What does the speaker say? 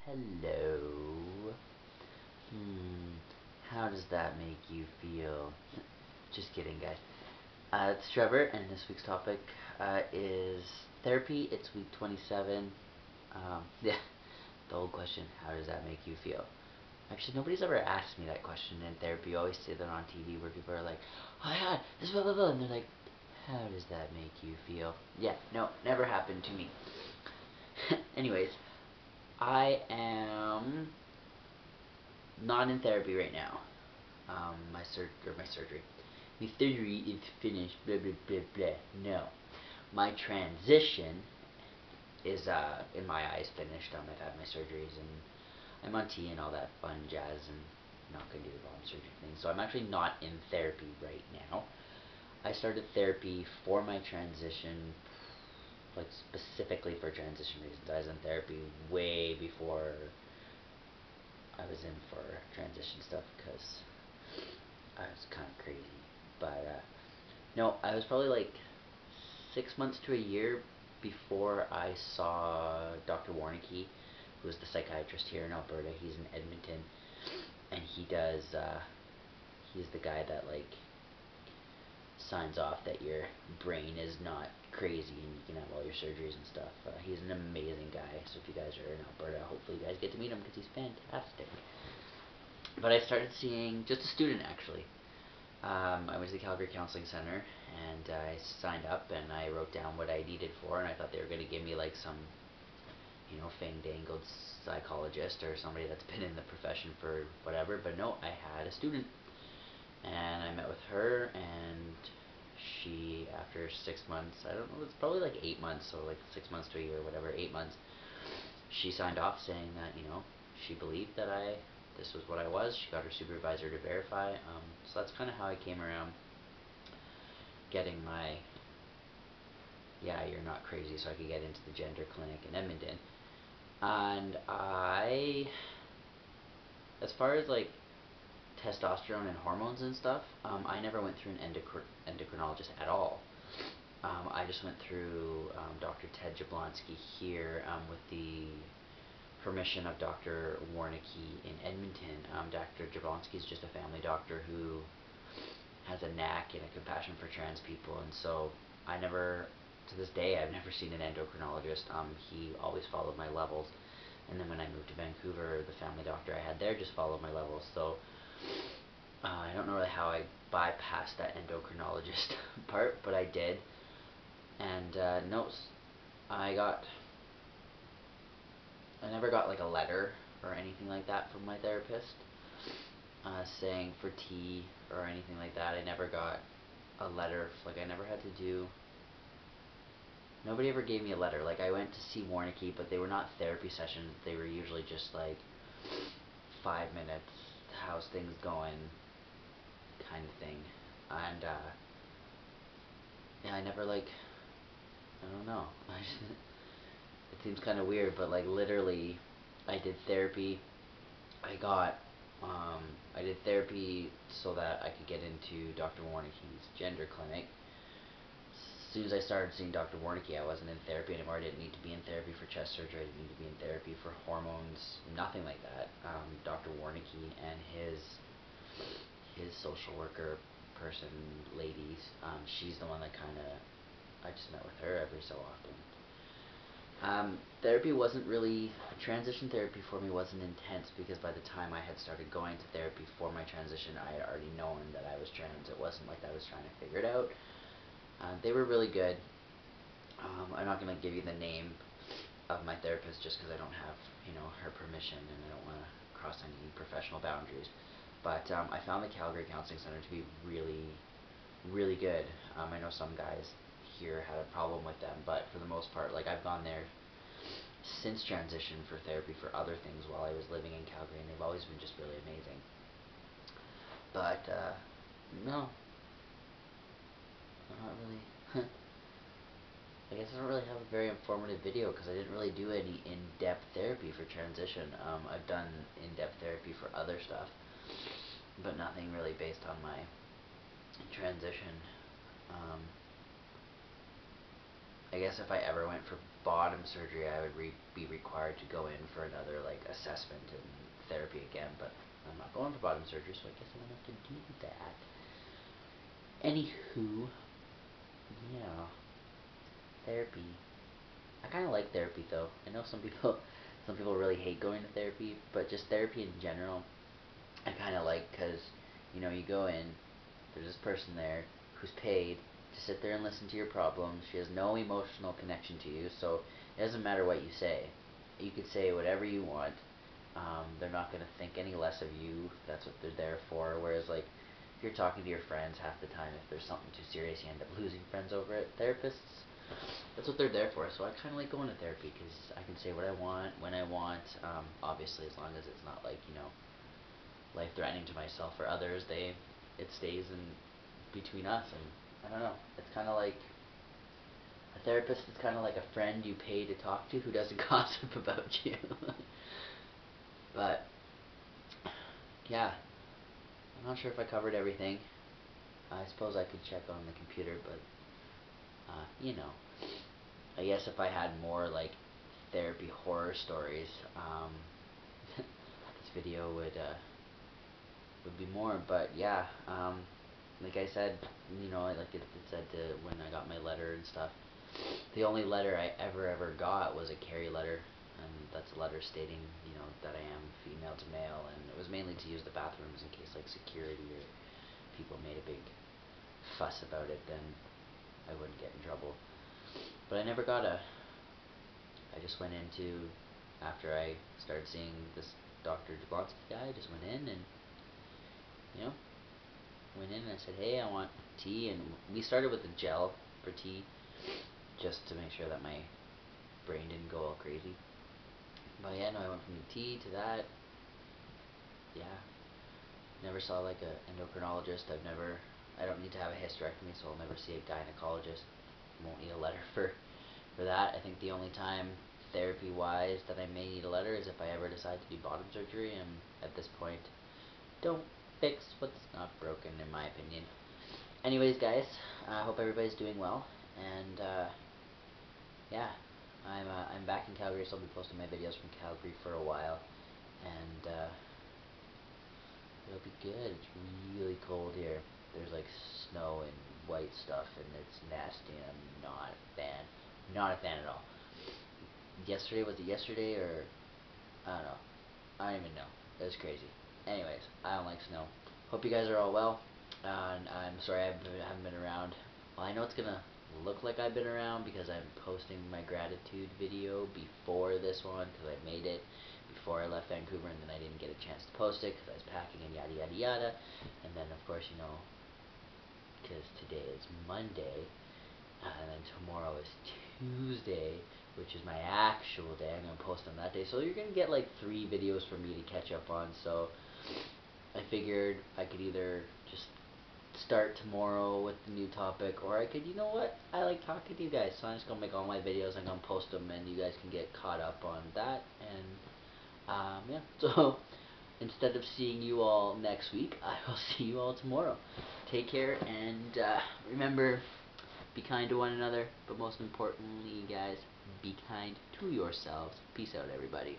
Hello. How does that make you feel? Just kidding, guys. It's Trevor, and this week's topic is therapy. It's week 27. Yeah, the old question, how does that make you feel? Actually, nobody's ever asked me that question in therapy. You always say that on TV where people are like, oh yeah, this blah blah blah, and they're like, how does that make you feel? Yeah, no, never happened to me. Anyways, I am not in therapy right now. My surgery. My surgery is finished. Blah blah blah blah. No, my transition is in my eyes finished. I've had my surgeries and I'm on T and all that fun jazz and not gonna do the bottom surgery thing. So I'm actually not in therapy right now. I started therapy for my transition, like specifically for transition reasons. I was in therapy way before I was in for transition stuff because I was kind of crazy. But no, I was probably like 6 months to a year before I saw Dr. Warnicki, who's the psychiatrist here in Alberta. He's in Edmonton, and he's the guy that like signs off that your brain is not crazy and you can have all your surgeries and stuff. He's an amazing guy. So if you guys are in Alberta, hopefully you guys get to meet him because he's fantastic. But I started seeing just a student actually. I went to the Calgary Counseling Center and I signed up and I wrote down what I needed for, and I thought they were going to give me like some, fandangled psychologist or somebody that's been in the profession for whatever. But no, I had a student, and I met with her, and she, after 6 months, I don't know, it's probably like 8 months, so like 6 months to a year, whatever, 8 months, she signed off saying that she believed that this was what I was. She got her supervisor to verify. So that's kind of how I came around getting my, yeah, you're not crazy, so I could get into the gender clinic in Edmonton. And as far as like testosterone and hormones and stuff, I never went through an endocrinologist at all. I just went through Dr. Ted Jablonski here with the permission of Dr. Warnicki in Edmonton. Dr. Jablonski is just a family doctor who has a knack and a compassion for trans people, and so I never, to this day, I've never seen an endocrinologist. He always followed my levels, and then when I moved to Vancouver, the family doctor I had there just followed my levels. So I don't know really how I bypassed that endocrinologist part, but I did. And no, I got I never got like a letter or anything like that from my therapist saying for T or anything like that. I never got a letter. Like I never had to do. Nobody ever gave me a letter. Like I went to see Warnicki, but they were not therapy sessions. They were usually just like 5 minutes, how's things going, kind of thing. And yeah, I never like. I don't know. It seems kind of weird, but like literally, I did therapy. I got I did therapy so that I could get into Dr. Warnicki's gender clinic. As soon as I started seeing Dr. Warnicki, I wasn't in therapy anymore. I didn't need to be in therapy for chest surgery. I didn't need to be in therapy for hormones. Nothing like that. Dr. Warnicki and his social worker person, ladies. She's the one that kind of I just met with her every so often. Therapy wasn't really transition therapy for me wasn't intense because by the time I had started going to therapy for my transition, I had already known that I was trans. It wasn't like I was trying to figure it out. They were really good. I'm not gonna give you the name of my therapist just because I don't have her permission and I don't want to cross any professional boundaries. But I found the Calgary Counseling Center to be really, really good. I know some guys here had a problem with them, but for the most part, like I've gone there since transition for therapy for other things while I was living in Calgary, and they've always been just really amazing. But no, not really. I guess I don't really have a very informative video because I didn't really do any in-depth therapy for transition. I've done in-depth therapy for other stuff, but nothing really based on my transition. Um, I guess if I ever went for bottom surgery, I would be required to go in for another like assessment and therapy again. But I'm not going for bottom surgery, so I guess I don't have to do that. Anywho, yeah, therapy. I kind of like therapy though. I know some people really hate going to therapy, but just therapy in general, I kind of like because, you go in, there's this person there who's paid to sit there and listen to your problems. She has no emotional connection to you, so it doesn't matter what you say. You could say whatever you want. They're not going to think any less of you. That's what they're there for. Whereas, like, if you're talking to your friends half the time, if there's something too serious, you end up losing friends over it. Therapists, that's what they're there for. So I kind of like going to therapy because I can say what I want when I want. Obviously, as long as it's not like life threatening to myself or others, it stays in between us. And I don't know. It's kind of like a therapist is kind of like a friend you pay to talk to who doesn't gossip about you. But yeah, I'm not sure if I covered everything. I suppose I could check on the computer, but uh, you know, I guess if I had more like therapy horror stories, this video would be more. But yeah, like I said, like it said when I got my letter and stuff. The only letter I ever got was a carry letter, and that's a letter stating, that I am female to male, and it was mainly to use the bathrooms in case like security or people made a big fuss about it, then I wouldn't get in trouble. But I never got I just went into, after I started seeing this Dr. Jablonski guy, I just went in and, you know, went in and I said, hey, I want tea, and we started with the gel for tea, just to make sure that my brain didn't go all crazy. But yeah, no, I went from the tea to that. Yeah, never saw like a endocrinologist. I don't need to have a hysterectomy, so I'll never see a gynecologist. Won't need a letter for that. I think the only time therapy wise that I may need a letter is if I ever decide to do bottom surgery, and at this point, don't fix what's not broken, in my opinion. Anyways, guys, I hope everybody's doing well, and yeah, I'm back in Calgary, so I'll be posting my videos from Calgary for a while, and it'll be good. It's really cold here. There's like snow and white stuff, and it's nasty, and I'm not a fan. Not a fan at all. Yesterday, was it yesterday, or I don't know. I don't even know. It was crazy. Anyways, I don't like snow. Hope you guys are all well. And I'm sorry I haven't been around. Well, I know it's gonna look like I've been around because I'm posting my gratitude video before this one because I made it before I left Vancouver, and then I didn't get a chance to post it because I was packing and yada yada yada. And then of course because today is Monday, and then tomorrow is Tuesday, which is my actual day. I'm gonna post on that day, so you're gonna get like 3 videos from me to catch up on. So I figured I could either just start tomorrow with the new topic, or I could, you know what? I like talking to you guys, so I'm just gonna make all my videos. I'm gonna post them, and you guys can get caught up on that. And yeah. So instead of seeing you all next week, I will see you all tomorrow. Take care, and remember, be kind to one another, but most importantly, guys, be kind to yourselves. Peace out, everybody.